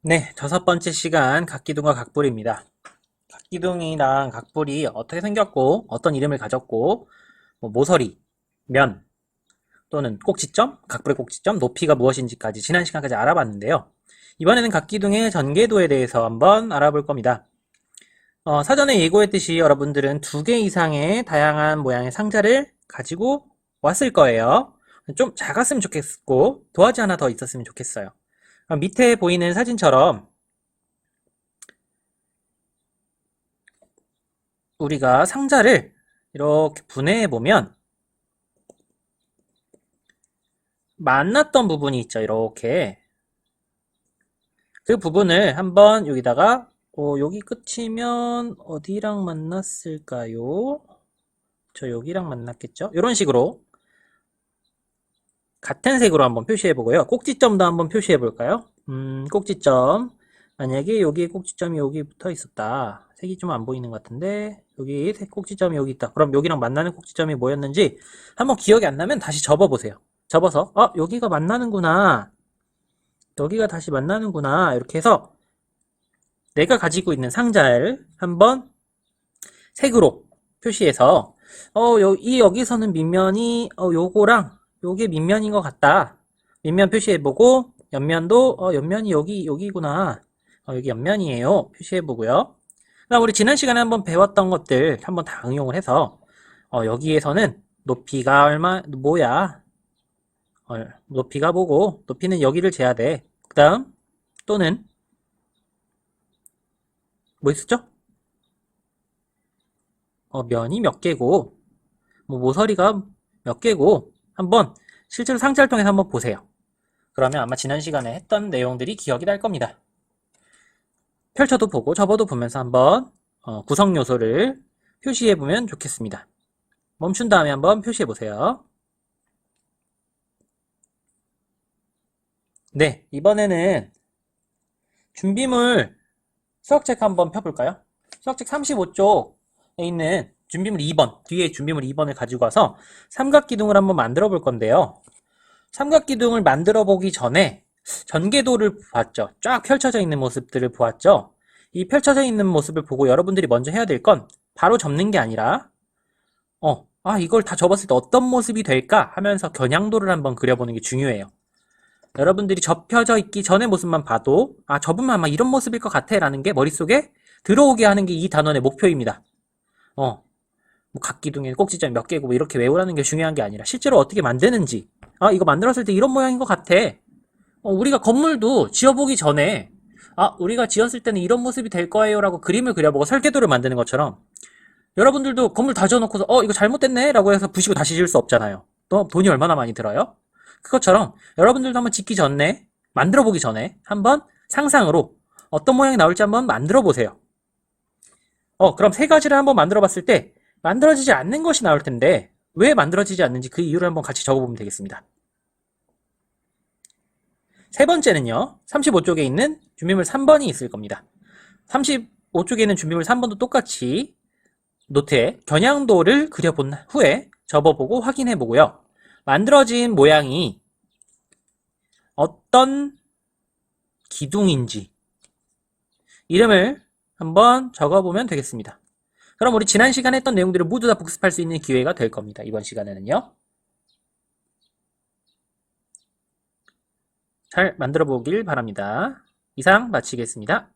네, 6번째 시간 각기둥과 각불입니다. 각기둥이랑 각불이 어떻게 생겼고 어떤 이름을 가졌고 모서리, 면 또는 꼭지점, 각불의 꼭지점, 높이가 무엇인지까지 지난 시간까지 알아봤는데요. 이번에는 각기둥의 전개도에 대해서 한번 알아볼 겁니다. 사전에 예고했듯이 여러분들은 2개 이상의 다양한 모양의 상자를 가지고 왔을 거예요. 좀 작았으면 좋겠고 도화지 하나 더 있었으면 좋겠어요. 밑에 보이는 사진처럼 우리가 상자를 이렇게 분해해 보면 만났던 부분이 있죠. 이렇게 그 부분을 한번 여기다가 여기 끝이면 어디랑 만났을까요? 저 여기랑 만났겠죠? 이런 식으로 같은 색으로 한번 표시해 보고요. 꼭지점도 한번 표시해 볼까요? 꼭지점. 만약에 여기에 꼭지점이 여기 붙어 있었다. 색이 좀 안 보이는 것 같은데 여기 꼭지점이 여기 있다. 그럼 여기랑 만나는 꼭지점이 뭐였는지 한번 기억이 안 나면 다시 접어 보세요. 접어서 여기가 만나는구나. 여기가 다시 만나는구나. 이렇게 해서 내가 가지고 있는 상자를 한번 색으로 표시해서 여기서는 밑면이 요거랑 요게 밑면인 것 같다. 밑면 표시해보고 옆면도 옆면이 여기구나. 여기 옆면이에요. 표시해보고요. 그다음 우리 지난 시간에 한번 배웠던 것들 한번 다 응용을 해서 여기에서는 높이가 뭐야? 높이가 뭐고 높이는 여기를 재야 돼. 그 다음 또는 뭐 있었죠? 면이 몇 개고 모서리가 몇 개고 한번 실제로 상자를 통해서 한번 보세요. 그러면 아마 지난 시간에 했던 내용들이 기억이 날 겁니다. 펼쳐도 보고 접어도 보면서 한번 구성 요소를 표시해 보면 좋겠습니다. 멈춘 다음에 한번 표시해 보세요. 네, 이번에는 준비물 수학책 한번 펴볼까요? 수학책 35쪽에 있는 준비물 2번, 뒤에 준비물 2번을 가지고 와서 삼각기둥을 한번 만들어 볼 건데요. 삼각기둥을 만들어 보기 전에 전개도를 봤죠. 쫙 펼쳐져 있는 모습들을 보았죠. 이 펼쳐져 있는 모습을 보고 여러분들이 먼저 해야 될 건 바로 접는 게 아니라 이걸 다 접었을 때 어떤 모습이 될까 하면서 겨냥도를 한번 그려보는 게 중요해요. 여러분들이 접혀져 있기 전의 모습만 봐도 접으면 아마 이런 모습일 것 같아 라는 게 머릿속에 들어오게 하는 게 이 단원의 목표입니다. 뭐 각기둥에 꼭지점 몇 개고 뭐 이렇게 외우라는 게 중요한 게 아니라 실제로 어떻게 만드는지 이거 만들었을 때 이런 모양인 것 같아. 우리가 건물도 지어보기 전에 우리가 지었을 때는 이런 모습이 될 거예요 라고 그림을 그려보고 설계도를 만드는 것처럼 여러분들도 건물 다 지어놓고서 이거 잘못됐네 라고 해서 부시고 다시 지을 수 없잖아요. 또 돈이 얼마나 많이 들어요? 그것처럼 여러분들도 한번 짓기 전에 만들어 보기 전에 한번 상상으로 어떤 모양이 나올지 한번 만들어 보세요. 그럼 세 가지를 한번 만들어 봤을 때 만들어지지 않는 것이 나올 텐데 왜 만들어지지 않는지 그 이유를 한번 같이 적어보면 되겠습니다. 세 번째는요. 35쪽에 있는 준비물 3번이 있을 겁니다. 35쪽에 있는 준비물 3번도 똑같이 노트에 겨냥도를 그려본 후에 접어보고 확인해보고요. 만들어진 모양이 어떤 기둥인지 이름을 한번 적어보면 되겠습니다. 그럼 우리 지난 시간에 했던 내용들을 모두 다 복습할 수 있는 기회가 될 겁니다. 이번 시간에는요. 잘 만들어 보길 바랍니다. 이상 마치겠습니다.